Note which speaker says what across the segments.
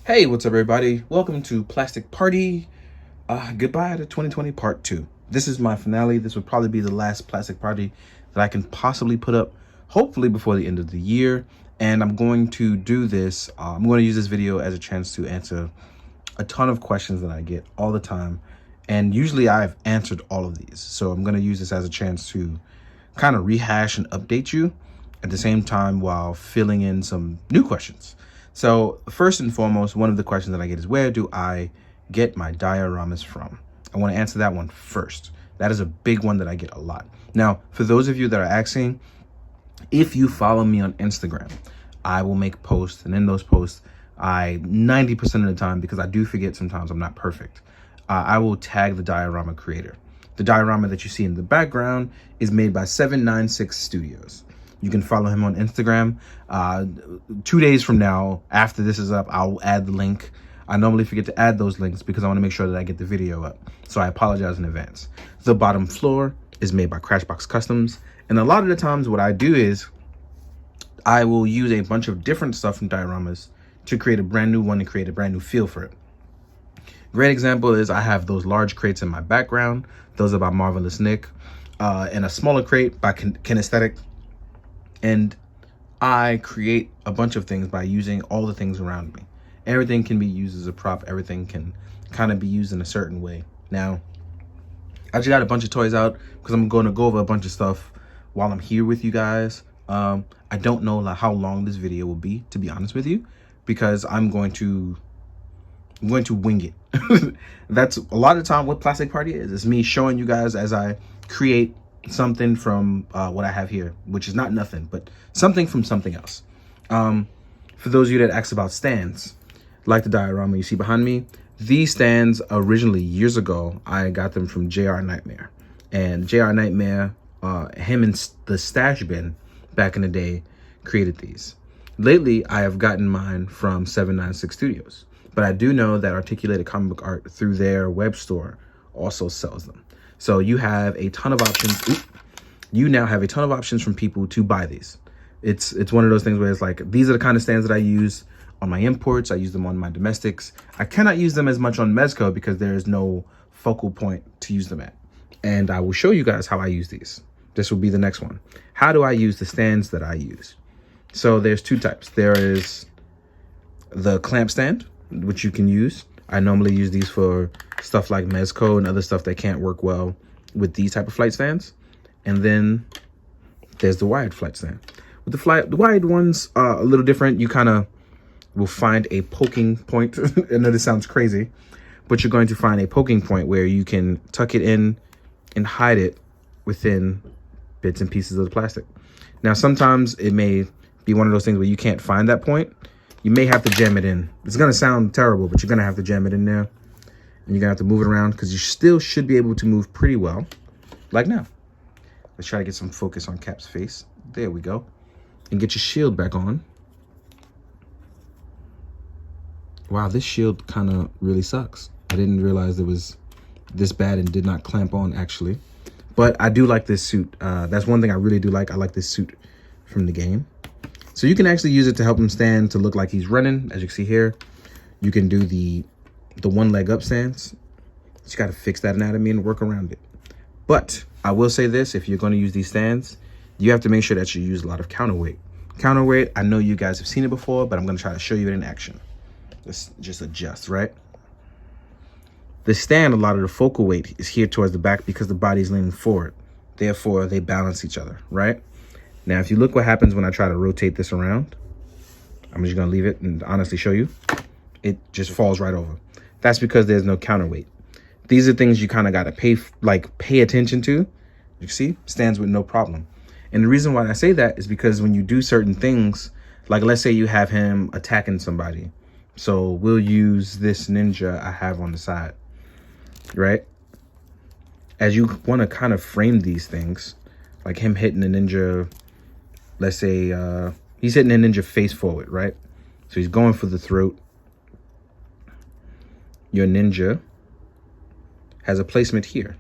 Speaker 1: Hey, what's up, everybody? Welcome to Plastic Party. Goodbye to 2020 Part 2. This is my finale. This would probably be the last Plastic Party that I can possibly put up, hopefully before the end of the year. And I'm going to do this. I'm going to use this video as a chance to answer a ton of questions that I get all the time. And usually I've answered all of these. So I'm going to use this as a chance to kind of rehash and update you at the same time while filling in some new questions. So first and foremost, one of the questions that I get is, where do I get my dioramas from? I want to answer that one first. That is a big one that I get a lot. Now, for those of you that are asking, if you follow me on Instagram, I will make posts, and in those posts, 90% of the time, because I do forget sometimes, I'm not perfect, I will tag the diorama creator. The diorama that you see in the background is made by 796 Studios. You can follow him on Instagram. 2 days from now, after this is up, I'll add the link. I normally forget to add those links because I want to make sure that I get the video up. So I apologize in advance. The bottom floor is made by Crashbox Customs. And a lot of the times what I do is I will use a bunch of different stuff from dioramas to create a brand new one and create a brand new feel for it. Great example is I have those large crates in my background. Those are by Marvelous Nick. And a smaller crate by Kinesthetic. And I create a bunch of things by using all the things around me. Everything can be used as a prop. Everything can kind of be used in a certain way. Now, I just got a bunch of toys out because I'm going to go over a bunch of stuff while I'm here with you guys. I don't know how long this video will be, to be honest with you, because I'm going to wing it. That's a lot of the time what Plastic Party is. It's me showing you guys as I create something from what I have here, which is not nothing, but something from something else. For those of you that asked about stands, like the diorama you see behind me, these stands originally, years ago, I got them from JR Nightmare. And JR Nightmare, him and the Stash Bin back in the day, created these. Lately, I have gotten mine from 796 Studios. But I do know that Articulated Comic Book Art, through their web store, also sells them. So you have a ton of options. You now have a ton of options from people to buy these. It's one of those things where it's like, these are the kind of stands that I use on my imports. I use them on my domestics. I cannot use them as much on Mezco because there is no focal point to use them at. And I will show you guys how I use these. This will be the next one. How do I use the stands that I use? So there's two types. There is the clamp stand, which you can use. I normally use these for stuff like Mezco and other stuff that can't work well with these type of flight stands. And then there's the wired flight stand. With the wired ones are a little different. You kind of will find a poking point. I know this sounds crazy, but you're going to find a poking point where you can tuck it in and hide it within bits and pieces of the plastic. Now, sometimes it may be one of those things where you can't find that point. You may have to jam it in. It's going to sound terrible, but you're going to have to jam it in there. And you're going to have to move it around because you still should be able to move pretty well, like now. Let's try to get some focus on Cap's face. There we go. And get your shield back on. Wow, this shield kind of really sucks. I didn't realize it was this bad and did not clamp on, actually. But I do like this suit. That's one thing I really do like. I like this suit from the game. So you can actually use it to help him stand to look like he's running. As you can see here, you can do the one leg up stance. You got to fix that anatomy and work around it. But I will say this, if you're going to use these stands, you have to make sure that you use a lot of counterweight. Counterweight, I know you guys have seen it before, but I'm going to try to show you it in action. Let's just adjust, right? The stand, a lot of the focal weight is here towards the back because the body's leaning forward. Therefore, they balance each other, right? Now, if you look what happens when I try to rotate this around, I'm just going to leave it and honestly show you. It just falls right over. That's because there's no counterweight. These are things you kind of got to pay attention to. You see, stands with no problem. And the reason why I say that is because when you do certain things, like let's say you have him attacking somebody. So we'll use this ninja I have on the side, right? As you want to kind of frame these things, like him hitting the ninja, let's say he's hitting the ninja face forward, right? So he's going for the throat. Your ninja has a placement here.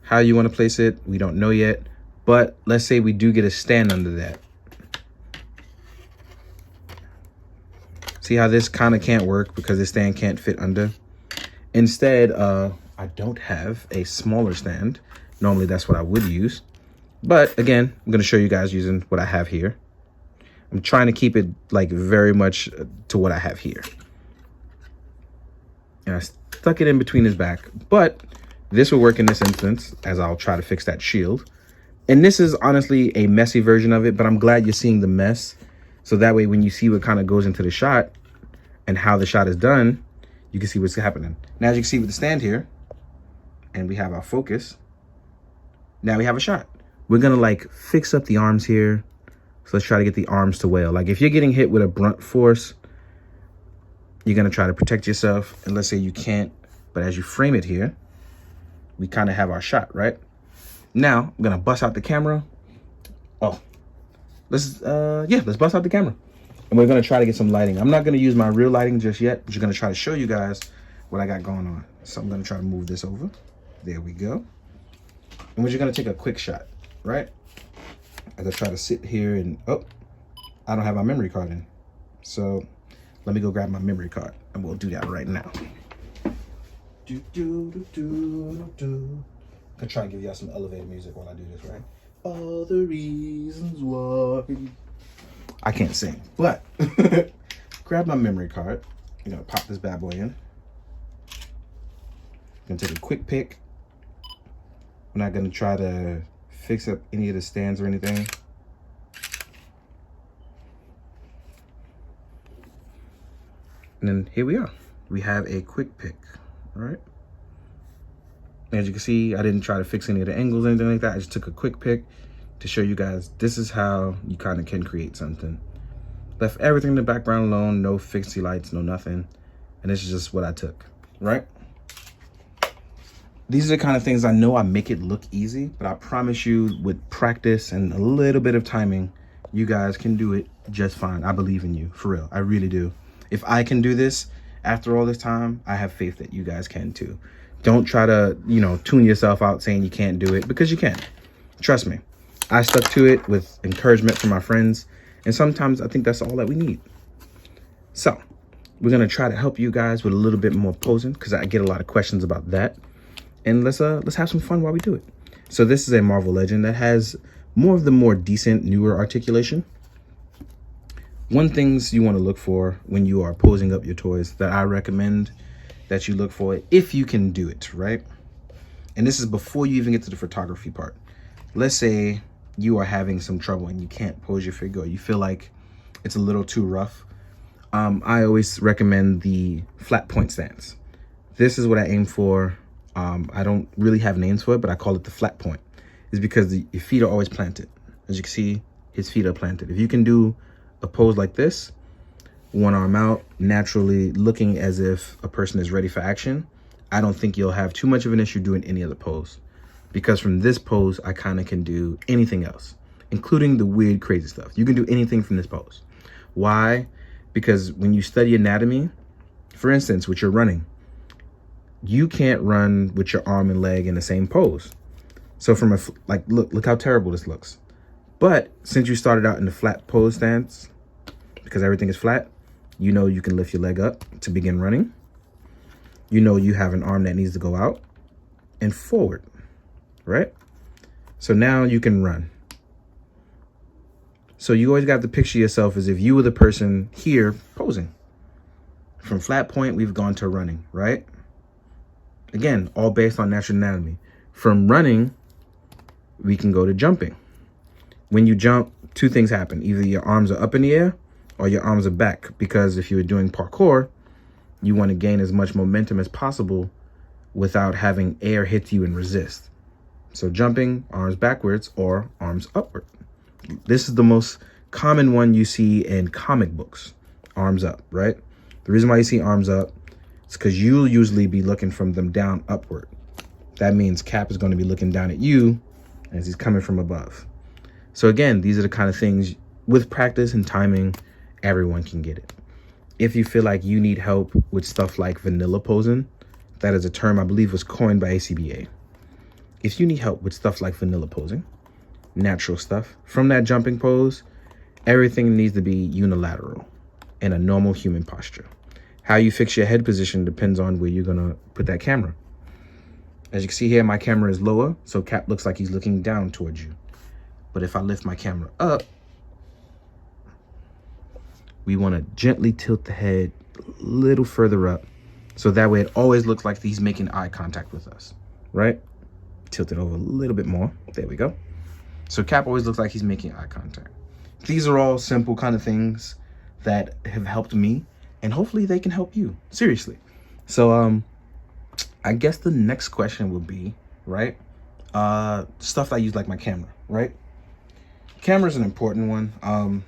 Speaker 1: How you want to place it, we don't know yet. But let's say we do get a stand under that. See how this kind of can't work because the stand can't fit under? Instead, I don't have a smaller stand. Normally that's what I would use. But again, I'm going to show you guys using what I have here. I'm trying to keep it like very much to what I have here. And I stuck it in between his back, but this will work in this instance as I'll try to fix that shield. And this is honestly a messy version of it, but I'm glad you're seeing the mess. So that way, when you see what kind of goes into the shot and how the shot is done, you can see what's happening. Now, as you can see with the stand here, and we have our focus, now we have a shot. We're gonna like fix up the arms here. So let's try to get the arms to wail. Like if you're getting hit with a blunt force, you're gonna try to protect yourself. And let's say you can't, but as you frame it here, we kind of have our shot, right? Now I'm gonna bust out the camera. Oh, let's bust out the camera. And we're gonna try to get some lighting. I'm not gonna use my real lighting just yet, but you're gonna try to show you guys what I got going on. So I'm gonna try to move this over. There we go. And we're just gonna take a quick shot, right? As I try to sit here and, oh, I don't have my memory card in. So let me go grab my memory card and we'll do that right now. I'm gonna try and give y'all some elevator music while I do this, right? All the reasons why. I can't sing, but grab my memory card. I'm gonna pop this bad boy in. I'm gonna take a quick pick. I'm not gonna try to fix up any of the stands or anything. And then here we are. We have a quick pick, all right? As you can see, I didn't try to fix any of the angles or anything like that. I just took a quick pick to show you guys this is how you kind of can create something. Left everything in the background alone, no fixie lights, no nothing. And this is just what I took, right? These are the kind of things I know I make it look easy, but I promise you with practice and a little bit of timing, you guys can do it just fine. I believe in you, for real. I really do. If I can do this after all this time, I have faith that you guys can too. Don't try to, tune yourself out saying you can't do it, because you can. Trust me. I stuck to it with encouragement from my friends, and sometimes I think that's all that we need. So we're gonna try to help you guys with a little bit more posing, because I get a lot of questions about that. And let's have some fun while we do it. So this is a Marvel Legend that has more of the more decent, newer articulation. One things you want to look for when you are posing up your toys that I recommend that you look for, if you can do it, right? And this is before you even get to the photography part. Let's say you are having some trouble and you can't pose your figure, or you feel like it's a little too rough. I always recommend the flat point stance. This is what I aim for. I don't really have names for it, but I call it the flat point. It's because your feet are always planted. As you can see, his feet are planted. If you can do a pose like this, one arm out, naturally looking as if a person is ready for action, I don't think you'll have too much of an issue doing any other pose. Because from this pose, I kind of can do anything else, including the weird, crazy stuff. You can do anything from this pose. Why? Because when you study anatomy, for instance, with your running, you can't run with your arm and leg in the same pose. So from look how terrible this looks. But since you started out in the flat pose stance, because everything is flat, you can lift your leg up to begin running. You have an arm that needs to go out and forward, right? So now you can run. So you always got to picture yourself as if you were the person here posing. From flat point, we've gone to running, right? Again, all based on natural anatomy. From running, we can go to jumping. When you jump, two things happen. Either your arms are up in the air or your arms are back, because if you were doing parkour, you want to gain as much momentum as possible without having air hit you and resist. So jumping, arms backwards or arms upward. This is the most common one you see in comic books, arms up, right? The reason why you see arms up is because you'll usually be looking from them down upward. That means Cap is going to be looking down at you as he's coming from above. So again, these are the kind of things with practice and timing, everyone can get it. If you feel like you need help with stuff like vanilla posing, that is a term I believe was coined by ACBA. If you need help with stuff like vanilla posing, natural stuff, from that jumping pose, everything needs to be unilateral. and a normal human posture. How you fix your head position depends on where you're gonna put that camera. As you can see here, my camera is lower, so Cap looks like he's looking down towards you. But if I lift my camera up, we wanna gently tilt the head a little further up, so that way it always looks like he's making eye contact with us, right? Tilt it over a little bit more, there we go. So Cap always looks like he's making eye contact. These are all simple kind of things that have helped me, and hopefully they can help you, seriously. So I guess the next question would be, right? Stuff I use like my camera, right? Camera's an important one.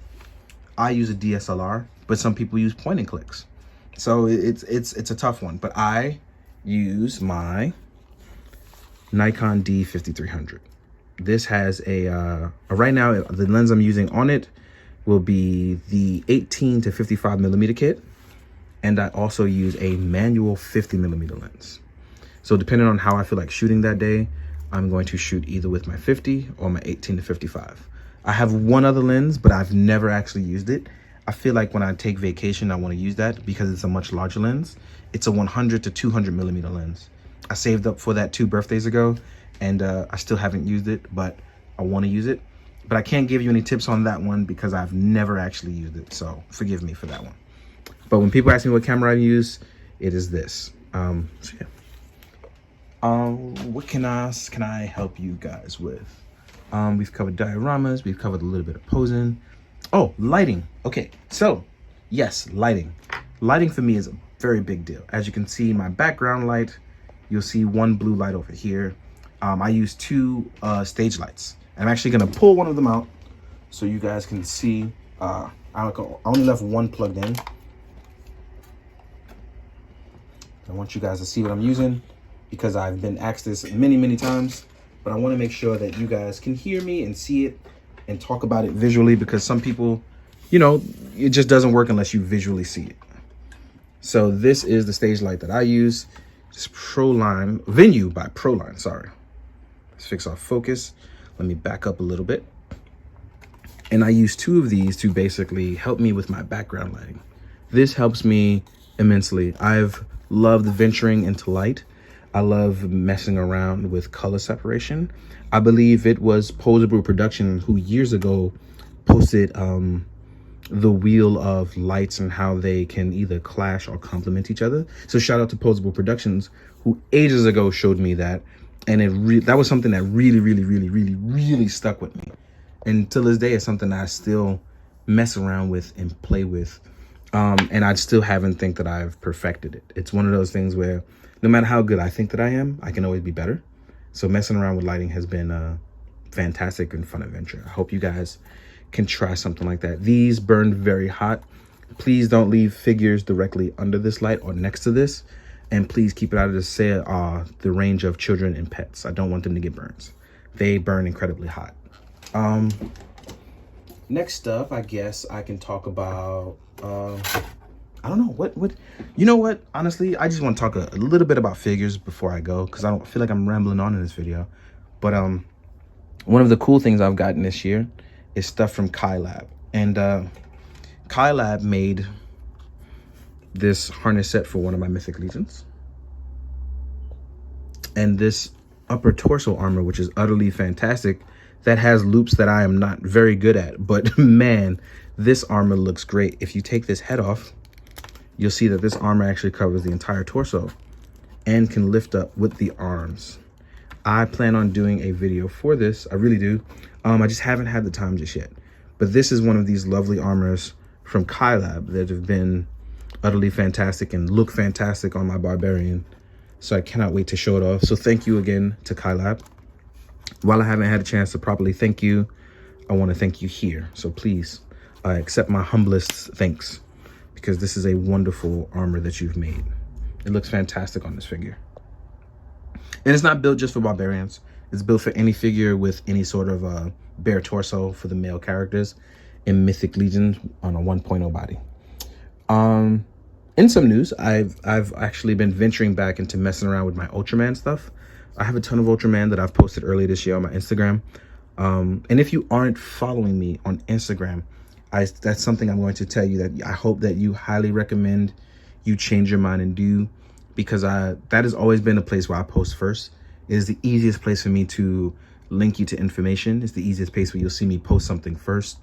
Speaker 1: I use a DSLR, but some people use point and clicks. So it's a tough one, but I use my Nikon D5300. This has right now, the lens I'm using on it will be the 18 to 55 millimeter kit. And I also use a manual 50 millimeter lens. So depending on how I feel like shooting that day, I'm going to shoot either with my 50 or my 18 to 55. I have one other lens, but I've never actually used it. I feel like when I take vacation, I want to use that because it's a much larger lens. It's a 100 to 200 millimeter lens. I saved up for that 2 birthdays ago, and I still haven't used it, but I want to use it. But I can't give you any tips on that one because I've never actually used it, so forgive me for that one. But when people ask me what camera I use, it is this. So yeah. What can I help you guys with? We've covered dioramas, we've covered a little bit of posing. Oh, lighting. Okay, so yes, lighting. Lighting for me is a very big deal. As you can see, my background light, you'll see one blue light over here. I use 2 stage lights. I'm actually gonna pull one of them out so you guys can see. I only left one plugged in. I want you guys to see what I'm using because I've been asked this many times, but I want to make sure that you guys can hear me and see it and talk about it visually, because some people, you know, it just doesn't work unless you visually see it. So this is the stage light that I use. It's Proline, Venue by Proline, sorry. Let's fix our focus. Let me back up a little bit. And I use 2 of these to basically help me with my background lighting. This helps me immensely. I've loved venturing into light. I love messing around with color separation. I believe it was Posable Production who years ago posted the wheel of lights and how they can either clash or complement each other. So shout out to Posable Productions who ages ago showed me that. And that was something that really stuck with me. And till this day, it's something that I still mess around with and play with. And I still haven't think that I've perfected it. It's one of those things where no matter how good I think that I am, I can always be better. So messing around with lighting has been a fantastic and fun adventure. I hope you guys can try something like that. These burn very hot. Please don't leave figures directly under this light or next to this. And please keep it out of the range of children and pets. I don't want them to get burns. They burn incredibly hot. Next up, I guess I can talk about, I don't know, what, you know what? Honestly, I just want to talk a little bit about figures before I go, because I don't feel like I'm rambling on in this video. But one of the cool things I've gotten this year is stuff from Kai Lab. And Kai Lab made this harness set for one of my Mythic Legions. And this upper torso armor, which is utterly fantastic, that has loops that I am not very good at. But man, this armor looks great. If you take this head off, you'll see that this armor actually covers the entire torso and can lift up with the arms. I plan on doing a video for this. I really do. I just haven't had the time just yet. But this is one of these lovely armors from Kai Lab that have been utterly fantastic and look fantastic on my Barbarian. So I cannot wait to show it off. So thank you again to Kai Lab. While I haven't had a chance to properly thank you, I want to thank you here. So please accept my humblest thanks, because this is a wonderful armor that you've made. It looks fantastic on this figure. And it's not built just for Barbarians. It's built for any figure with any sort of bare torso for the male characters in Mythic Legion on a 1.0 body. In some news, I've actually been venturing back into messing around with my Ultraman stuff. I have a ton of Ultraman that I've posted earlier this year on my Instagram. And if you aren't following me on Instagram, that's something I'm going to tell you that I hope that you highly recommend you change your mind and do, because that has always been a place where I post first. It is the easiest place for me to link you to information. It's the easiest place where you'll see me post something first,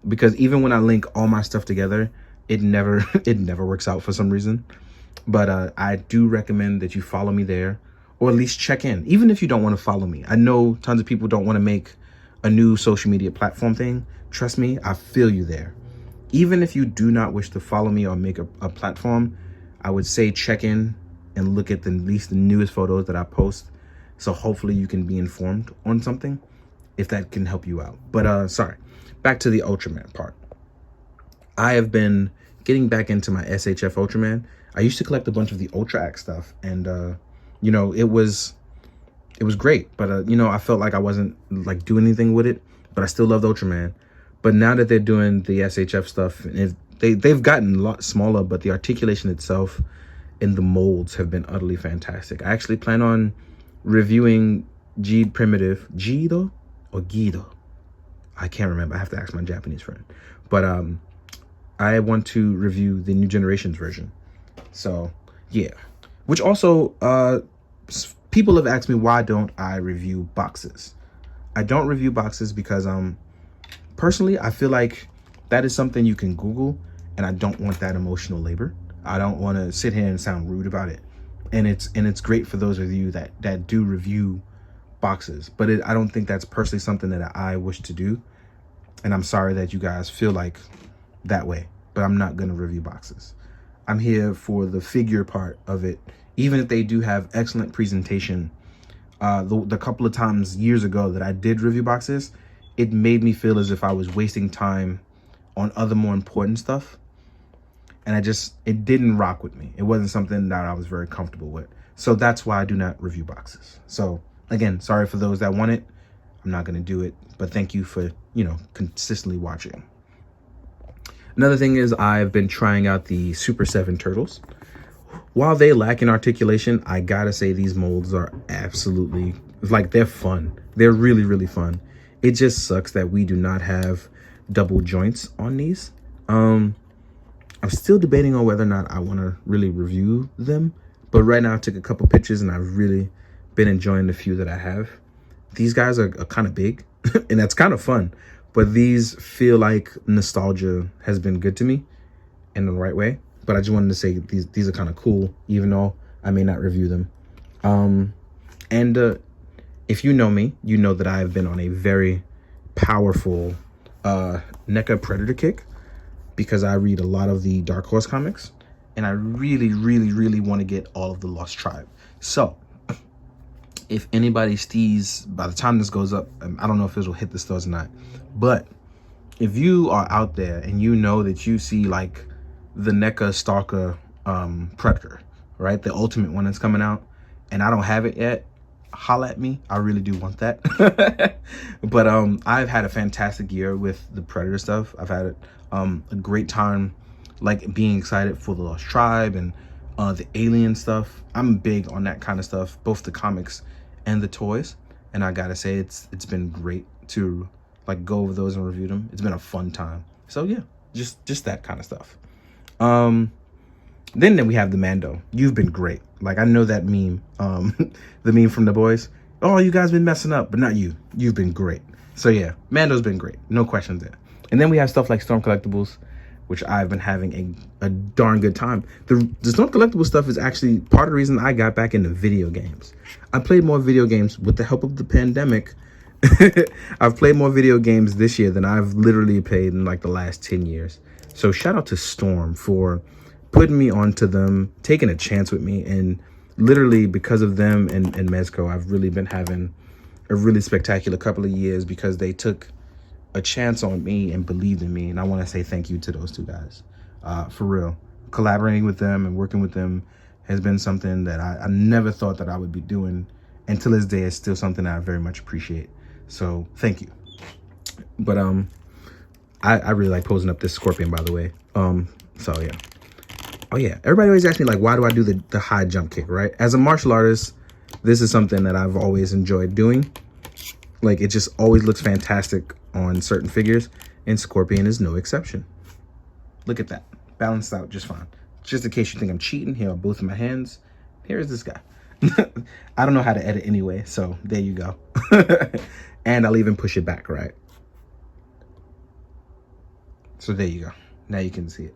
Speaker 1: because even when I link all my stuff together, it never works out for some reason. But I do recommend that you follow me there, or at least check in, even if you don't want to follow me. I know tons of people don't want to make a new social media platform thing. Trust me, I feel you there. Even if you do not wish to follow me or make a platform, I would say check in and look at at least the newest photos that I post. So hopefully you can be informed on something, if that can help you out. But sorry, back to the Ultraman part. I have been getting back into my SHF Ultraman. I used to collect a bunch of the Ultra Act stuff, and you know, it was great, but you know, I felt like I wasn't like doing anything with it, but I still loved Ultraman. But now that they're doing the SHF stuff, and they've gotten a lot smaller, but the articulation itself and the molds have been utterly fantastic. I actually plan on reviewing Geed Primitive, Gido or Guido, I can't remember. I have to ask my Japanese friend. But I want to review the new generations version. So yeah, which also people have asked me, why don't I review boxes? I don't review boxes because personally, I feel like that is something you can Google, and I don't want that emotional labor. I don't want to sit here and sound rude about it. And it's great for those of you that do review boxes, but I don't think that's personally something that I wish to do. And I'm sorry that you guys feel like that way, but I'm not going to review boxes. I'm here for the figure part of it. Even if they do have excellent presentation, the couple of times years ago that I did review boxes, it made me feel as if I was wasting time on other more important stuff. And it didn't rock with me. It wasn't something that I was very comfortable with. So that's why I do not review boxes. So again, sorry for those that want it. I'm not going to do it, but thank you for, you know, consistently watching. Another thing is I've been trying out the Super 7 turtles. While they lack in articulation, I gotta say these molds are absolutely, like, they're fun. They're really, really fun. It just sucks that we do not have double joints on these. I'm still debating on whether or not I want to really review them, but right now I took a couple pictures and I've really been enjoying the few that I have. These guys are kind of big and that's kind of fun, but these feel like nostalgia has been good to me in the right way. But I just wanted to say these are kind of cool, even though I may not review them. If you know me, you know that I have been on a very powerful NECA Predator kick, because I read a lot of the Dark Horse comics, and I really, really, really want to get all of the Lost Tribe. So if anybody sees, by the time this goes up, I don't know if this will hit the stores or not, but if you are out there and you know that you see like the NECA Stalker Predator, right, the ultimate one that's coming out, and I don't have it yet, holla at me. I really do want that. But I've had a fantastic year with the Predator stuff. I've had a great time, like, being excited for the Lost Tribe and the Alien stuff. I'm big on that kind of stuff, both the comics and the toys, and I gotta say it's been great to like go over those and review them. It's been a fun time. So yeah, just that kind of stuff. Then we have the Mando. You've been great. Like, I know that meme, the meme from The Boys. Oh, you guys been messing up, but not you. You've been great. So yeah, Mando's been great. No questions there. And then we have stuff like Storm Collectibles, which I've been having a darn good time. The Storm Collectible stuff is actually part of the reason I got back into video games. I played more video games with the help of the pandemic. I've played more video games this year than I've literally played in like the last 10 years. So shout out to Storm for putting me onto them, taking a chance with me, and literally because of them and Mezco, I've really been having a really spectacular couple of years, because they took a chance on me and believed in me. And I want to say thank you to those two guys, for real. Collaborating with them and working with them has been something that I never thought that I would be doing, and to this day it's still something that I very much appreciate. So thank you. But I really like posing up this Scorpion, by the way. So yeah. Oh yeah, everybody always asks me, like, why do I do the high jump kick, right? As a martial artist, this is something that I've always enjoyed doing. Like, it just always looks fantastic on certain figures. And Scorpion is no exception. Look at that. Balanced out just fine. Just in case you think I'm cheating, here are both of my hands. Here's this guy. I don't know how to edit anyway, so there you go. And I'll even push it back, right? So there you go. Now you can see it.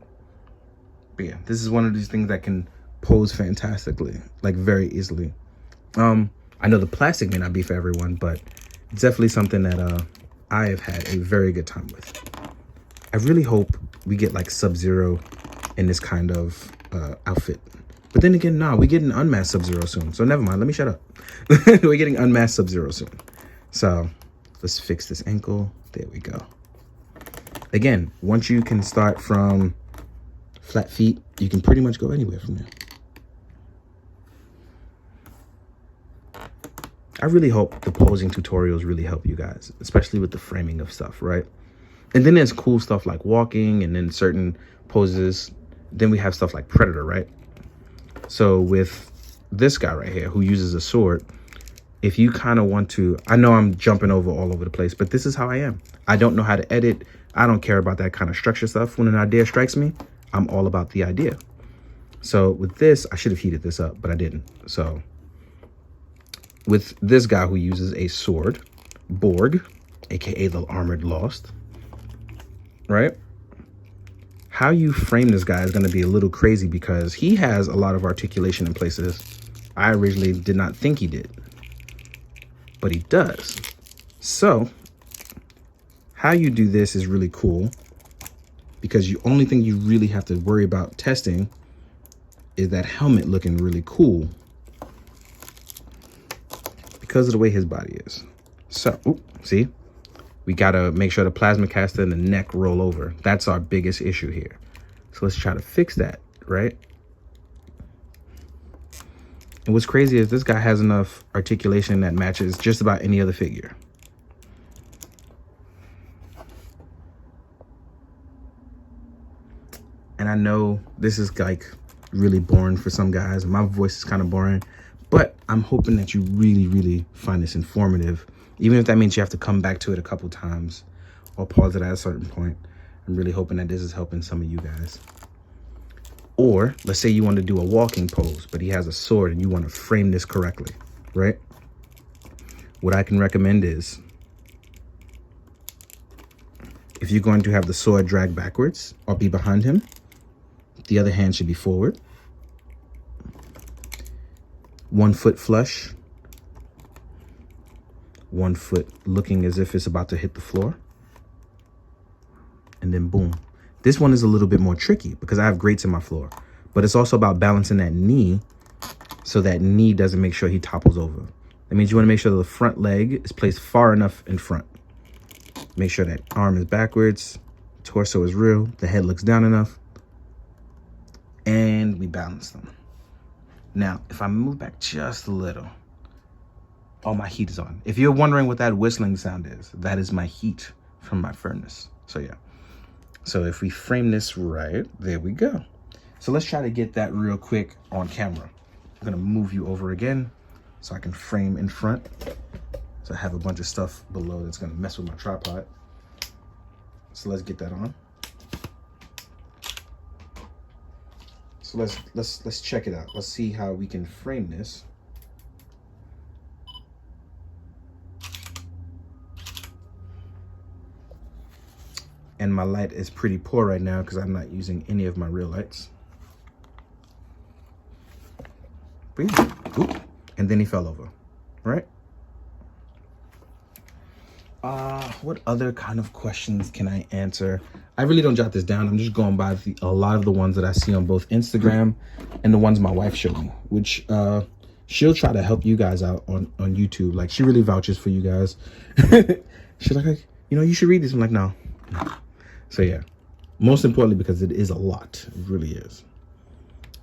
Speaker 1: But yeah, this is one of these things that can pose fantastically, like very easily. I know the plastic may not be for everyone, but it's definitely something that I have had a very good time with. I really hope we get like Sub-Zero in this kind of outfit. But then again, nah, we get an unmasked Sub-Zero soon. So never mind, let me shut up. We're getting unmasked Sub-Zero soon. So let's fix this ankle. There we go. Again, once you can start from flat feet, you can pretty much go anywhere from there. I really hope the posing tutorials really help you guys, especially with the framing of stuff, right? And then there's cool stuff like walking, and then certain poses. Then we have stuff like Predator, right? So with this guy right here who uses a sword, if you kind of want to, I know I'm jumping all over the place, but this is how I am. I don't know how to edit. I don't care about that kind of structure stuff. When an idea strikes me, I'm all about the idea. So with this, I should have heated this up, but I didn't. So with this guy who uses a sword, Borg, aka the Armored Lost, right? How you frame this guy is going to be a little crazy because he has a lot of articulation in places I originally did not think he did, but he does. So how you do this is really cool because the only thing you really have to worry about testing is that helmet looking really cool because of the way his body is. So, see? We gotta make sure the plasma caster and the neck roll over. That's our biggest issue here. So let's try to fix that, right? And what's crazy is this guy has enough articulation that matches just about any other figure. And I know this is like really boring for some guys. My voice is kind of boring, but I'm hoping that you really, really find this informative. Even if that means you have to come back to it a couple times or pause it at a certain point. I'm really hoping that this is helping some of you guys. Or let's say you want to do a walking pose, but he has a sword and you want to frame this correctly, right? What I can recommend is if you're going to have the sword drag backwards or be behind him, the other hand should be forward. 1 foot flush. 1 foot looking as if it's about to hit the floor. And then boom. This one is a little bit more tricky because I have grates in my floor, but it's also about balancing that knee so that knee doesn't make sure he topples over. That means you want to make sure the front leg is placed far enough in front. Make sure that arm is backwards, torso is real, the head looks down enough, and we balance them. Now, if I move back just a little, oh, my heat is on. If you're wondering what that whistling sound is, that is my heat from my furnace. So yeah. So if we frame this right, there we go. So let's try to get that real quick on camera. I'm gonna move you over again so I can frame in front. So I have a bunch of stuff below that's gonna mess with my tripod. So let's get that on. So let's check it out. Let's see how we can frame this. And my light is pretty poor right now because I'm not using any of my real lights. Oop. And then he fell over, right? What other kind of questions can I answer? I really don't jot this down. I'm just going by a lot of the ones that I see on both Instagram and the ones my wife showed me, which she'll try to help you guys out on YouTube. Like, she really vouches for you guys. She's like, you know, you should read this. I'm like, no. So yeah, most importantly, because it is a lot. It really is.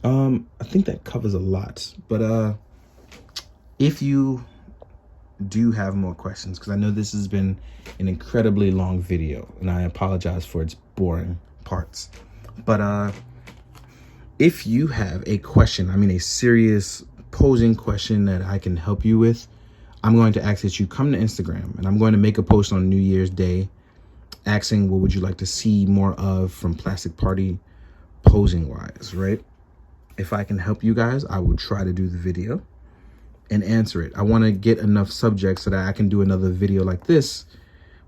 Speaker 1: I think that covers a lot, but if you do have more questions, because I know this has been an incredibly long video and I apologize for its boring parts, but if you have a question, I mean a serious posing question that I can help you with, I'm going to ask that you come to Instagram and I'm going to make a post on New Year's Day asking what would you like to see more of from Plastic Party posing wise, right? If I can help you guys, I will try to do the video and answer it. I want to get enough subjects so that I can do another video like this,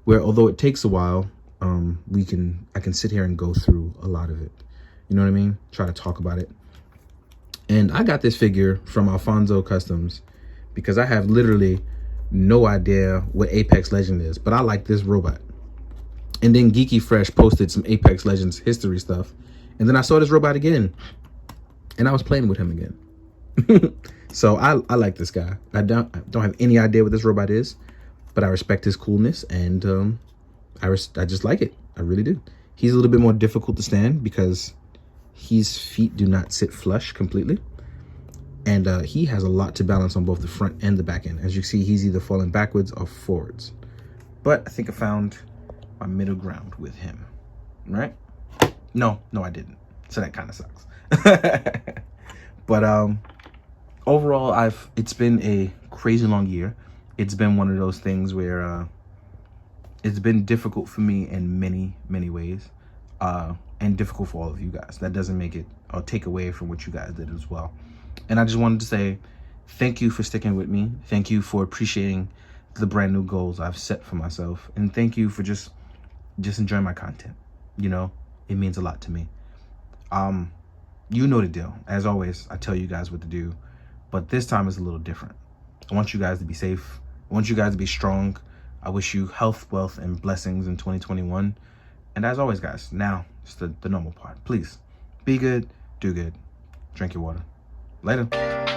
Speaker 1: where although it takes a while, I can sit here and go through a lot of it. You know what I mean? Try to talk about it. And I got this figure from Alfonso Customs because I have literally no idea what Apex Legend is, but I like this robot. And then Geeky Fresh posted some Apex Legends history stuff. And then I saw this robot again and I was playing with him again. So I like this guy. I don't have any idea what this robot is, but I respect his coolness, and I just like it. I really do. He's a little bit more difficult to stand because his feet do not sit flush completely. And he has a lot to balance on both the front and the back end. As you see, he's either falling backwards or forwards. But I think I found my middle ground with him, right? No, I didn't. So that kind of sucks. But overall, it's been a crazy long year. It's been one of those things where it's been difficult for me in many, many ways, and difficult for all of you guys. That doesn't make it or take away from what you guys did as well. And I just wanted to say thank you for sticking with me. Thank you for appreciating the brand new goals I've set for myself. And thank you for just enjoying my content. You know, it means a lot to me. You know the deal. As always, I tell you guys what to do, but this time is a little different. I want you guys to be safe. I want you guys to be strong. I wish you health, wealth, and blessings in 2021. And as always, guys, now it's the normal part. Please be good, do good, drink your water. Later.